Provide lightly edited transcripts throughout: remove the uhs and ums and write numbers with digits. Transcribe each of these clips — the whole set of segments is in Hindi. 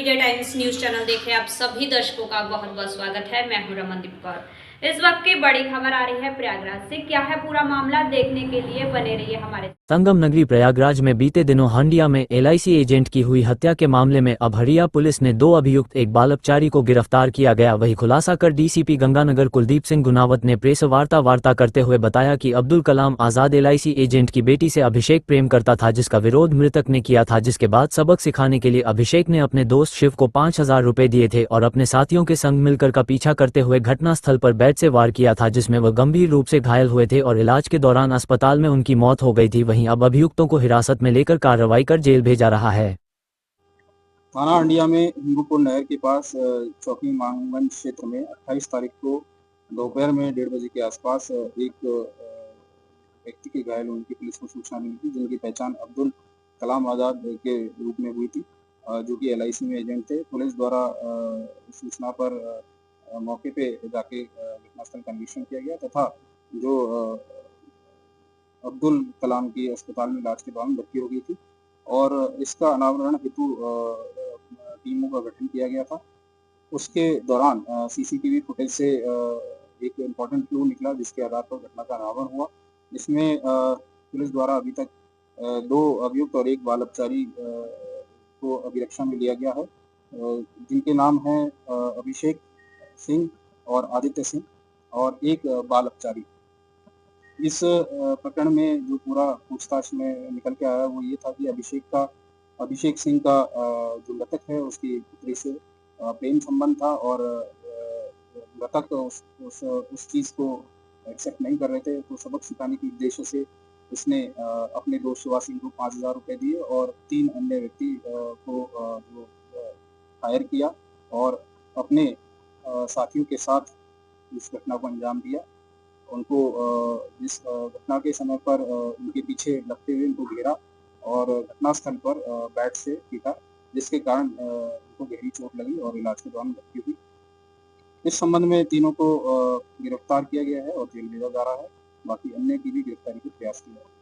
मीडिया टाइम्स न्यूज चैनल देख रहे आप सभी दर्शकों का बहुत बहुत स्वागत है। मैं हूं रमनदीप कौर। इस वक्त की बड़ी खबर आ रही है प्रयागराज से। क्या है पूरा मामला, देखने के लिए बने रहिए हमारे। संगम नगरी प्रयागराज में बीते दिनों हंडिया में एलआईसी एजेंट की हुई हत्या के मामले में अब हरिया पुलिस ने 2 अभियुक्त एक बालकचारी को गिरफ्तार किया गया। वही खुलासा कर डीसीपी गंगानगर कुलदीप सिंह गुनावत ने प्रेस वार्ता करते हुए बताया कि अब्दुल कलाम आजाद एलआईसी एजेंट की बेटी से अभिषेक प्रेम करता था, जिसका विरोध मृतक ने किया था, जिसके बाद सबक सिखाने के लिए अभिषेक ने अपने दोस्त शिव को 5000 रुपए दिए थे और अपने साथियों के संग मिलकर का पीछा करते हुए घटनास्थल पर बैट से वार किया था, जिसमें वह गंभीर रूप से घायल हुए थे और इलाज के दौरान अस्पताल में उनकी मौत हो गई थी। वहीं अब अभियुक्तों को हिरासत में लेकर कार्रवाई कर जेल भेजा रहा है। थाना हंडिया में हिंगूपुर नहर के पास चौकी मांगगंज क्षेत्र में 28 तारीख को दोपहर में 1:30 बजे के आसपास एक व्यक्ति के घायल होने की पुलिस को सूचना मिली थी, जिनकी पहचान अब्दुल कलाम आजाद के रूप में हुई थी, जो कि एलआईसी में एजेंट थे। पुलिस द्वारा सूचना पर मौके पे जाके घटनास्थल का निरीक्षण किया गया तथा जो अब्दुल कलाम की अस्पताल में इलाज के दौरान मृत्यु हो गई थी और इसका अनावरण हेतु टीमों का गठन किया गया था। उसके दौरान सीसीटीवी फुटेज से एक इम्पोर्टेंट क्लू निकला, जिसके आधार पर घटना का अनावरण हुआ। इसमें पुलिस द्वारा अभी तक 2 अभियुक्त और 1 बाल अपचारी को अभिरक्षा में लिया गया है, जिनके नाम हैं अभिषेक सिंह और आदित्य सिंह और 1 बाल अपचारी। इस प्रकरण में जो पूरा पूछताछ में निकल के आया वो ये था कि अभिषेक सिंह का जो मृतक है उसकी पुत्री से प्रेम संबंध था और मृतक उस चीज को एक्सेप्ट नहीं कर रहे थे, तो सबक सिखाने के उद्देश्य से इसने अपने दोस्त शिवा सिंह को 5000 रुपए दिए और 3 अन्य व्यक्ति को जो हायर किया और अपने साथियों के साथ इस घटना को अंजाम दिया। उनको इस घटना के समय पर उनके पीछे लगते हुए उनको घेरा और घटनास्थल पर बैट से पीटा, जिसके कारण उनको गहरी चोट लगी और इलाज के दौरान मृत्यु हुई। इस संबंध में तीनों को गिरफ्तार किया गया है और जेल भेजा जा रहा है। बाकी अन्य की भी गिरफ्तारी के प्रयास किया है।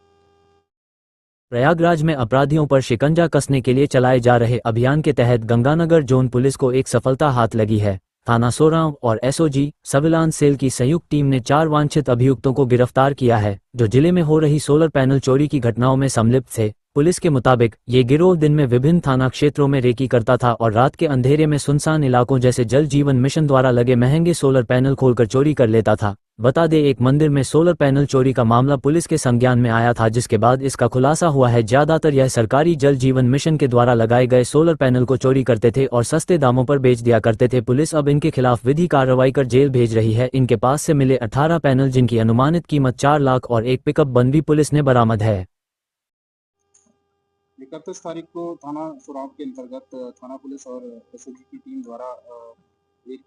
प्रयागराज में अपराधियों पर शिकंजा कसने के लिए चलाए जा रहे अभियान के तहत गंगानगर जोन पुलिस को एक सफलता हाथ लगी है। थाना सोरांव और एसओजी सर्विलांस सेल की संयुक्त टीम ने 4 वांछित अभियुक्तों को गिरफ्तार किया है, जो जिले में हो रही सोलर पैनल चोरी की घटनाओं में संलिप्त थे। पुलिस के मुताबिक ये गिरोह दिन में विभिन्न थाना क्षेत्रों में रेकी करता था और रात के अंधेरे में सुनसान इलाकों जैसे जल जीवन मिशन द्वारा लगे महंगे सोलर पैनल खोलकर चोरी कर लेता था। बता दें, एक मंदिर में सोलर पैनल चोरी का मामला पुलिस के संज्ञान में आया था, जिसके बाद इसका खुलासा हुआ है। ज्यादातर यह सरकारी जल जीवन मिशन के द्वारा लगाए गए सोलर पैनल को चोरी करते थे और सस्ते दामों पर बेच दिया करते थे। पुलिस अब इनके खिलाफ विधि कार्रवाई कर जेल भेज रही है। इनके पास से मिले 18 पैनल, जिनकी अनुमानित कीमत 4 लाख और एक पिकअप बन भी पुलिस ने बरामद है। 31 तारीख को थाना सोरांव के अंतर्गत थाना पुलिस और एसओजी की टीम द्वारा एक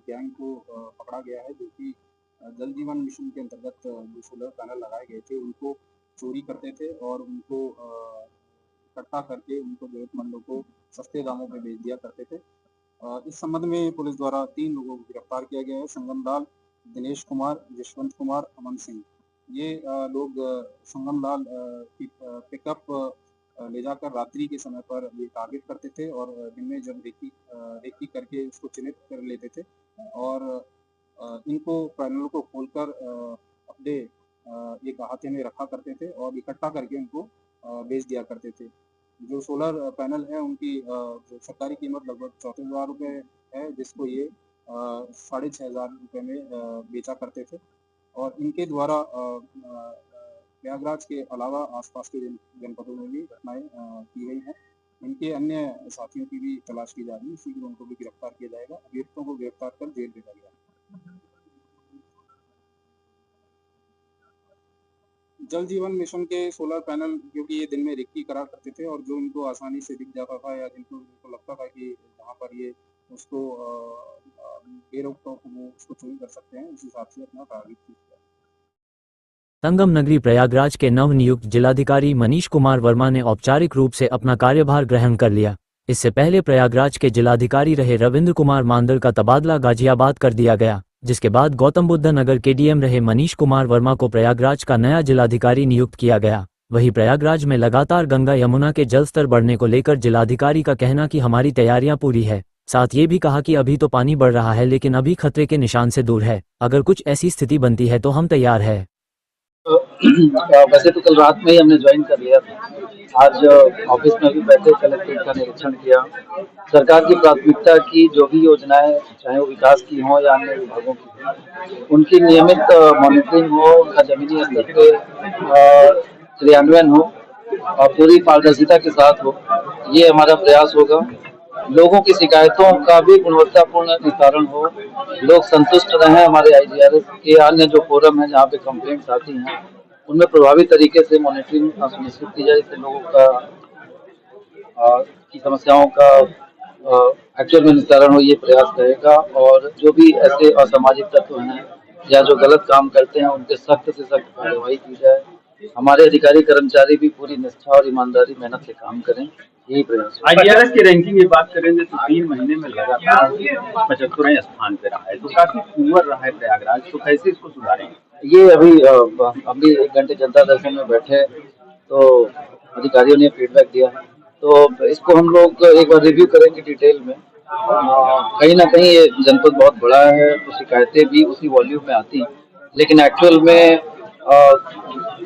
गैंग को पकड़ा गया है, जो कि जल जीवन मिशन के अंतर्गत जो सोलर पैनल लगाए गए थे उनको चोरी करते थे और उनको इकट्ठा करके उनको जरूरतमंदों को सस्ते दामों पर बेच दिया करते थे। इस संबंध में पुलिस द्वारा 3 लोगों को गिरफ्तार किया गया है। संगम लाल, दिनेश कुमार, यशवंत कुमार, अमन सिंह। ये लोग संगम लाल की पिकअप ले जाकर रात्रि के समय पर ये टारगेट करते थे और दिन में जब रेकी करके उसको चिन्हित कर लेते थे और इनको पैनलों को खोलकर अपने एक अहाते में रखा करते थे और इकट्ठा करके उनको बेच दिया करते थे। जो सोलर पैनल है उनकी जो सरकारी कीमत लगभग 34,000 रुपये है, जिसको ये 6,500 रुपये में बेचा करते थे और इनके द्वारा प्रयागराज के अलावा आसपास के जनपदों में भी घटनाएं की गई हैं। इनके अन्य साथियों की भी तलाश की जा रही है, शीघ्र उनको भी गिरफ्तार किया जाएगा। अभियुक्तों को गिरफ्तार कर जेल भेजा गया। जल जीवन मिशन के सोलर पैनल, क्योंकि ये दिन में रेकी करा करते थे और जो इनको आसानी से दिख जाता था या जिनको लगता था कि जहाँ पर ये उसको बेरोक वो उसको चोरी कर सकते हैं, उस हिसाब से अपना टारगेट किया। संगम नगरी प्रयागराज के नवनियुक्त जिलाधिकारी मनीष कुमार वर्मा ने औपचारिक रूप से अपना कार्यभार ग्रहण कर लिया। इससे पहले प्रयागराज के जिलाधिकारी रहे रविंद्र कुमार मांदल का तबादला गाजियाबाद कर दिया गया, जिसके बाद गौतम बुद्ध नगर के डीएम रहे मनीष कुमार वर्मा को प्रयागराज का नया जिलाधिकारी नियुक्त किया गया। वहीं प्रयागराज में लगातार गंगा यमुना के जल स्तर बढ़ने को लेकर जिलाधिकारी का कहना कि हमारी तैयारियां पूरी है। साथ ये भी कहा कि अभी तो पानी बढ़ रहा है लेकिन अभी खतरे के निशान से दूर है, अगर कुछ ऐसी स्थिति बनती है तो हम तैयार है। वैसे तो कल रात में ही हमने ज्वाइन कर लिया था। आज ऑफिस में भी बैठे, कलेक्ट्रेट का निरीक्षण किया। सरकार की प्राथमिकता की जो भी योजनाएं, चाहे वो विकास की हों या अन्य विभागों की हों, उनकी नियमित मॉनिटरिंग हो, उनका जमीनी स्तर पे क्रियान्वयन हो और पूरी पारदर्शिता के साथ हो, ये हमारा प्रयास होगा। लोगों की शिकायतों का भी गुणवत्तापूर्ण निस्तारण हो, लोग संतुष्ट रहें। हमारे आईजीआरएस के अन्य जो फोरम है जहाँ पे कंप्लेंट्स आती हैं, उनमें प्रभावी तरीके से मॉनिटरिंग सुनिश्चित की जाए, इससे लोगों की समस्याओं का एक्चुअल में निस्तारण हो, ये प्रयास रहेगा। और जो भी ऐसे असामाजिक तत्व हैं या जो गलत काम करते हैं, उनके सख्त से सख्त कार्रवाई की जाए। हमारे अधिकारी कर्मचारी भी पूरी निष्ठा और ईमानदारी मेहनत से काम करें, यही प्रयास है। आईजीआरएस की रैंकिंग की बात करेंगे तो 3 महीने में लगातार 75वें स्थान पे रहा है, तो काफी पुअर रहा है प्रयागराज, तो कैसे इसको सुधारेंगे? ये अभी 1 घंटे जनता दर्शन में बैठे तो अधिकारियों ने फीडबैक दिया, तो इसको हम लोग एक बार रिव्यू करेंगे डिटेल में। कहीं ना कहीं ये जनपद बहुत बड़ा है तो शिकायतें भी उसी वॉल्यूम में आती हैं, लेकिन एक्चुअल में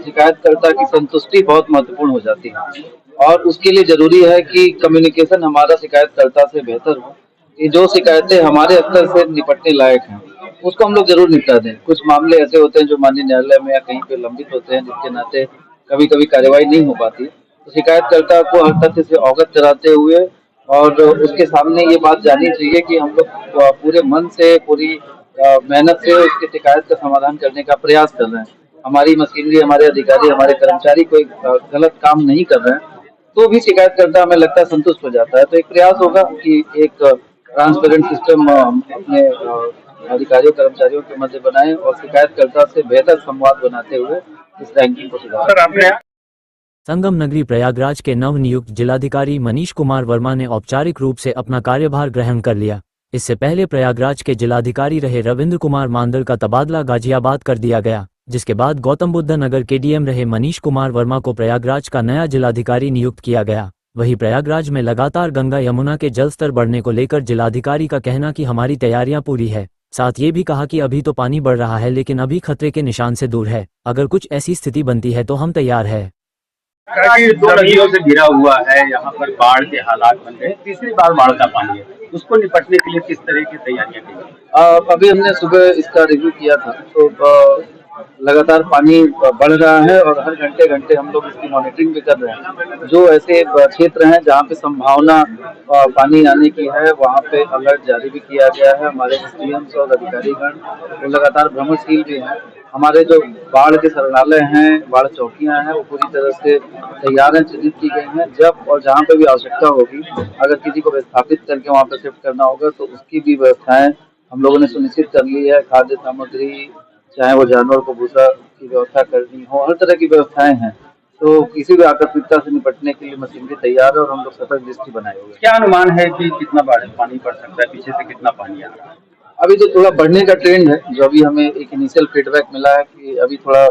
शिकायतकर्ता की संतुष्टि बहुत महत्वपूर्ण हो जाती है और उसके लिए जरूरी है कि कम्युनिकेशन हमारा शिकायतकर्ता से बेहतर हो, कि जो शिकायतें हमारे स्तर से निपटने लायक हैं उसको हम लोग जरूर निपटा दें। कुछ मामले ऐसे होते हैं जो माननीय न्यायालय में या कहीं पे लंबित होते हैं, जिसके नाते कभी कभी कार्यवाही नहीं हो पाती, तो शिकायतकर्ता को हर तथ्य से अवगत कराते हुए और उसके सामने ये बात जानी चाहिए कि हम लोग पूरे मन से, पूरी मेहनत से उसकी शिकायत का समाधान करने का प्रयास कर रहे हैं। हमारी मशीनरी, हमारे अधिकारी, हमारे कर्मचारी कोई गलत काम नहीं कर रहे हैं तो भी शिकायतकर्ता हमें लगता है संतुष्ट हो जाता है। तो एक प्रयास होगा कि एक ट्रांसपेरेंट सिस्टम अपने अधिकारियों कर्मचारियों के मध्य बनाए और शिकायतकर्ता से बेहतर संवाद बनाते हुए इस रैंकिंग को सुधारें। संगम नगरी प्रयागराज के नव नियुक्त जिलाधिकारी मनीष कुमार वर्मा ने औपचारिक रूप से अपना कार्यभार ग्रहण कर लिया। इससे पहले प्रयागराज के जिलाधिकारी रहे रविंद्र कुमार मांदल का तबादला गाजियाबाद कर दिया गया, जिसके बाद गौतम बुद्ध नगर के डीएम रहे मनीष कुमार वर्मा को प्रयागराज का नया जिलाधिकारी नियुक्त किया गया। वहीं प्रयागराज में लगातार गंगा यमुना के जल स्तर बढ़ने को लेकर जिलाधिकारी का कहना कि हमारी तैयारियां पूरी है। साथ ये भी कहा कि अभी तो पानी बढ़ रहा है लेकिन अभी खतरे के निशान से दूर है, अगर कुछ ऐसी स्थिति बनती है तो हम तैयार है। 2 नदियों से घिरा हुआ है, यहाँ पर बाढ़ के हालात बन गए, तीसरी बार बाढ़ का पानी है, उसको निपटने के लिए किस तरह की तैयारियां की? अभी हमने सुबह इसका रिव्यू किया था, तो लगातार पानी बढ़ रहा है और हर घंटे घंटे हम लोग इसकी मॉनिटरिंग भी कर रहे हैं। जो ऐसे क्षेत्र हैं जहाँ पे संभावना पानी आने की है, वहाँ पे अलर्ट जारी भी किया गया है। हमारे एसडीएम्स और अधिकारीगण वो लगातार भ्रमणशील भी हैं। हमारे जो बाढ़ के शरणालय हैं, बाढ़ चौकियां हैं, वो पूरी तरह से तैयार हैं, चिन्हित की गई हैं। जब और जहाँ पे भी आवश्यकता होगी, अगर किसी को विस्थापित करके वहाँ पे शिफ्ट करना होगा तो उसकी भी व्यवस्थाएं हम लोगों ने सुनिश्चित कर ली है। खाद्य सामग्री, चाहे वो जानवर को भूसा की व्यवस्था करनी हो, हर तरह की व्यवस्थाएं हैं। तो किसी भी आकस्मिकता से निपटने के लिए मशीनरी तैयार है और हम लोग सतर्क दृष्टि बनाए हुए हैं। क्या अनुमान है कि कितना पानी बढ़ सकता है, पीछे से कितना पानी आ रहा है? अभी तो थोड़ा बढ़ने का ट्रेंड है, जो अभी हमें एक इनिशियल फीडबैक मिला है कि अभी थोड़ा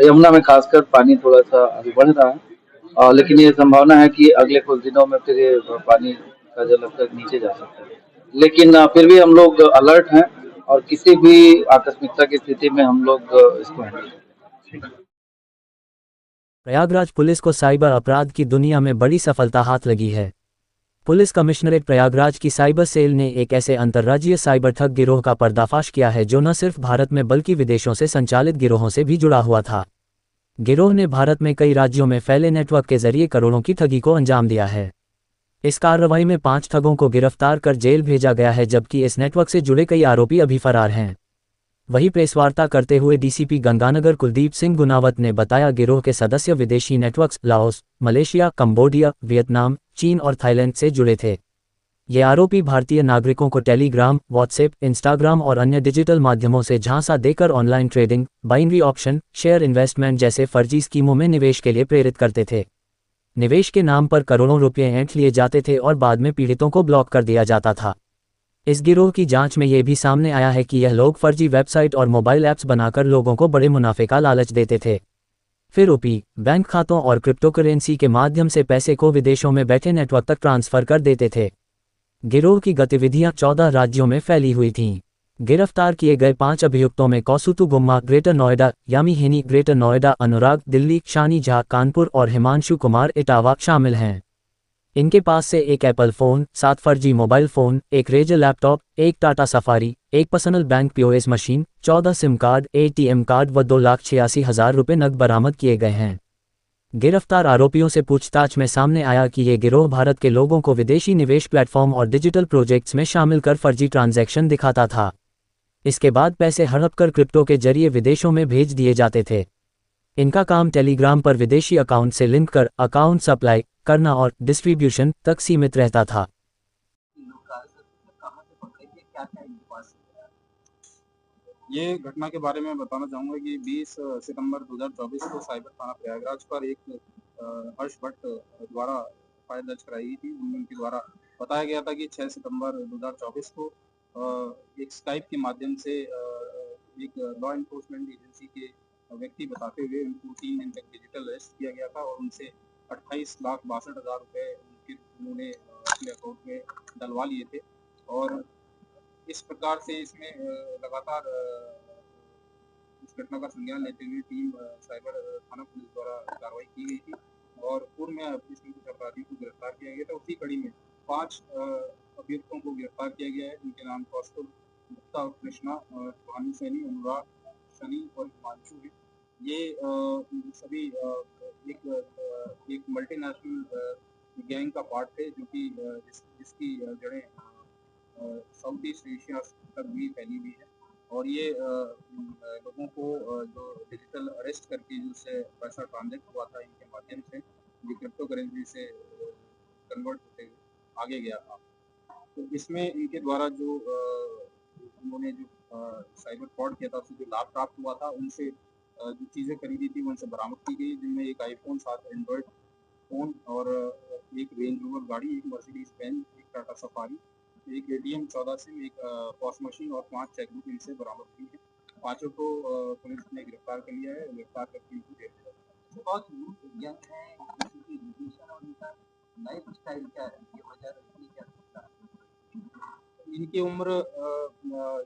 यमुना में खासकर पानी थोड़ा सा अभी बढ़ रहा है, लेकिन ये संभावना है कि अगले कुछ दिनों में फिर ये पानी का जल स्तर नीचे जा सकता है। लेकिन फिर भी हम लोग अलर्ट हैं और किसी भी आकस्मिकता की स्थिति में हम लोग इसको हैंडल करेंगे। प्रयागराज पुलिस को साइबर अपराध की दुनिया में बड़ी सफलता हाथ लगी है। पुलिस कमिश्नरेट प्रयागराज की साइबर सेल ने एक ऐसे अंतर्राज्यीय साइबर ठग गिरोह का पर्दाफाश किया है जो न सिर्फ भारत में बल्कि विदेशों से संचालित गिरोहों से भी जुड़ा हुआ था। गिरोह ने भारत में कई राज्यों में फैले नेटवर्क के जरिए करोड़ों की ठगी को अंजाम दिया है। इस कार्रवाई में 5 ठगों को गिरफ्तार कर जेल भेजा गया है, जबकि इस नेटवर्क से जुड़े कई आरोपी अभी फरार हैं। वहीं प्रेसवार्ता करते हुए डीसीपी गंगानगर कुलदीप सिंह गुनावत ने बताया, गिरोह के सदस्य विदेशी networks Laos, Malaysia, Cambodia, Vietnam, चीन और थाईलैंड से जुड़े थे। ये आरोपी भारतीय नागरिकों को टेलीग्राम, व्हाट्सएप, इंस्टाग्राम और अन्य डिजिटल माध्यमों से झांसा देकर online trading, binary option, share investment जैसे फर्जी स्कीमों में निवेश के लिए प्रेरित करते थे। निवेश के नाम पर करोड़ों रुपये ऐंठ लिए जाते थे और बाद में पीड़ितों को ब्लॉक कर दिया जाता था। इस गिरोह की जांच में यह भी सामने आया है कि यह लोग फर्जी वेबसाइट और मोबाइल ऐप्स बनाकर लोगों को बड़े मुनाफे का लालच देते थे। फिर ओपी बैंक खातों और क्रिप्टो करेंसी के माध्यम से पैसे को विदेशों में बैठे नेटवर्क तक ट्रांसफर कर देते थे। गिरोह की गतिविधियां 14 राज्यों में फैली हुई थीं। गिरफ्तार किए गए 5 अभियुक्तों में कौसुतु गुम्मा ग्रेटर नोएडा, यामी हेनी ग्रेटर नोएडा, अनुराग दिल्ली, शानी झा कानपुर और हिमांशु कुमार इटावा शामिल हैं। इनके पास से एक एप्पल फ़ोन, 7 फर्जी मोबाइल फ़ोन, एक रेजर लैपटॉप, एक टाटा सफारी, एक personal bank POS machine, 14 SIM card, ATM card व 2,86,000 रुपये नकद बरामद किए गए हैं। गिरफ्तार आरोपियों से पूछताछ में सामने आया कि ये गिरोह भारत के लोगों को विदेशी निवेश प्लेटफॉर्म और डिजिटल प्रोजेक्ट्स में शामिल कर फर्जी ट्रांजैक्शन दिखाता था। इसके बाद पैसे हड़प कर क्रिप्टो के जरिए विदेशों में भेज दिए जाते थे। इनका काम टेलीग्राम पर विदेशी अकाउंट से लिंक कर अकाउंट सप्लाई करना और डिस्ट्रीब्यूशन तक सीमित रहता था। ये घटना के बारे में बताना चाहूँगा कि 20 सितंबर 2024 को साइबर थाना प्रयागराज पर एक हर्ष भट्ट द्वारा फाइल दर्ज कराई गई थी। उनके द्वारा बताया गया था कि 6 सितंबर 2024 को एक स्काइप के माध्यम से एक लॉ एनफोर्समेंट एजेंसी के व्यक्ति बताते हुए उनको 3 दिन तक डिजिटल अरेस्ट किया गया था और उनसे 28,62,000 रुपये उन्होंने अपने अकाउंट में डलवा लिए थे। और इस प्रकार से इसमें लगातार इस घटना का संज्ञान लेते हुए टीम साइबर थाना पुलिस द्वारा कार्रवाई की गई थी और पूर्व में इसमें कुछ अपराधियों को गिरफ्तार किया गया था। उसी कड़ी में 5 अभियुक्तों को गिरफ्तार किया गया है, जिनके नाम कौस्तुभ गुप्ता और कृष्णा, भानु सैनी, अनुराग, शनि और हिमांशु है। ये सभी एक मल्टीनेशनल गैंग का पार्ट थे, जो कि जिसकी जड़ें साउथ ईस्ट एशिया तक भी फैली हुई है। और ये लोगों को जो डिजिटल अरेस्ट करके जिससे पैसा ट्रांजेक्ट हुआ था इनके माध्यम से, ये क्रिप्टो करेंसी से कन्वर्ट होते हुए आगे गया था। तो इसमें इनके द्वारा जो उन्होंने जो साइबर फ्रॉड किया था, उससे जो लाभ प्राप्त हुआ था, उनसे जो चीज़ें खरीदी थी उनसे बरामद की गई, जिनमें एक आईफोन 7 एंड्रॉयड फ़ोन और एक रेंज रोवर गाड़ी, एक मर्सिडीज बेंज, एक टाटा सफारी, एक एटीएम 14 सिम, एक पॉस मशीन और 5 चेकबुक इनसे बरामद हुई है। पांचों को पुलिस ने गिरफ्तार कर लिया है। गिरफ्तार करके इनको जेल भेजा गया। बहुत यंग है, इनकी एजुकेशन और इनका लाइफ स्टाइल क्या है, ये वजह रखनी क्या सकता है? इनकी उम्र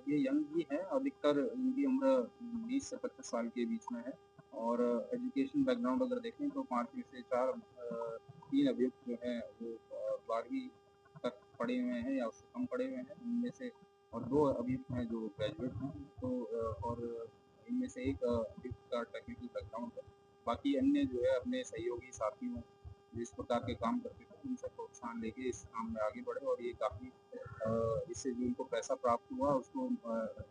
ये यंग ही है, अधिकतर इनकी उम्र 20 से 25 साल के बीच में है। और एजुकेशन बैकग्राउंड अगर देखें तो 5 में से 3 अभियुक्त जो हैं वो 12वीं तक पढ़े हुए हैं या उससे कम पढ़े हुए हैं। इनमें से और 2 अभियुक्त हैं जो ग्रेजुएट हैं। तो और इनमें से एक अभियुक्त का टेक्निकल बैकग्राउंड है। बाकी अन्य जो है अपने सहयोगी साथियों जिस प्रकार के काम करते थे उनसे प्रोत्साहन लेके इस काम में आगे बढ़े। और ये काफ़ी इससे जो इनको पैसा प्राप्त हुआ उसको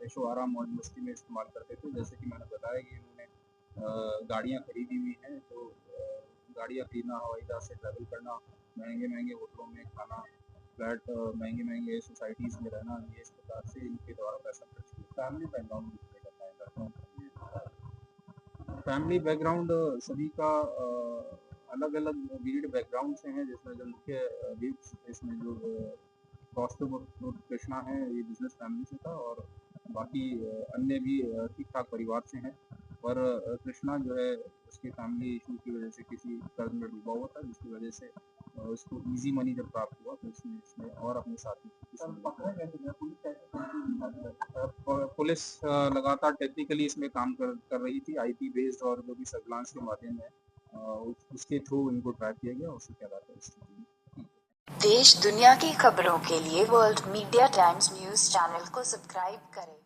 ऐशो आराम मौज मस्ती में इस्तेमाल करते थे। जैसे कि मैंने बताया कि इन्होंने गाड़ियाँ खरीदी हुई हैं, तो गाड़ियाँ खरीदना, हवाई जहाज से ट्रैवल करना, महंगे होटलों में खाना, फ्लैट महंगे सोसाइटीज़ में रहना, ये इस प्रकार से इनके द्वारा पैसा खर्च किया। फैमिली बैकग्राउंड फैमिली बैकग्राउंड सभी का अलग अलग वीड बैकग्राउंड से हैं। जिसमें जो मुख्य अभियुक्त इसमें जो कौस्तुभ और कृष्णा है, ये बिजनेस फैमिली से था और बाकी अन्य भी ठीक ठाक परिवार से हैं। पर कृष्णा जो है उसकी फैमिली इशू की वजह से किसी कर्ज में डूबा हुआ था, जिसकी वजह से उसको इजी मनी जब प्राप्त हुआ तो इसमें और अपने साथी पुलिस लगातार टेक्निकली इसमें काम कर रही थी। आईपी बेस्ड और जो भी सर्विलांस के माध्यम है उसके थ्रू इनको ट्रैक किया गया। उससे क्या बात है, देश दुनिया की खबरों के लिए world media times news channel को सब्सक्राइब करें।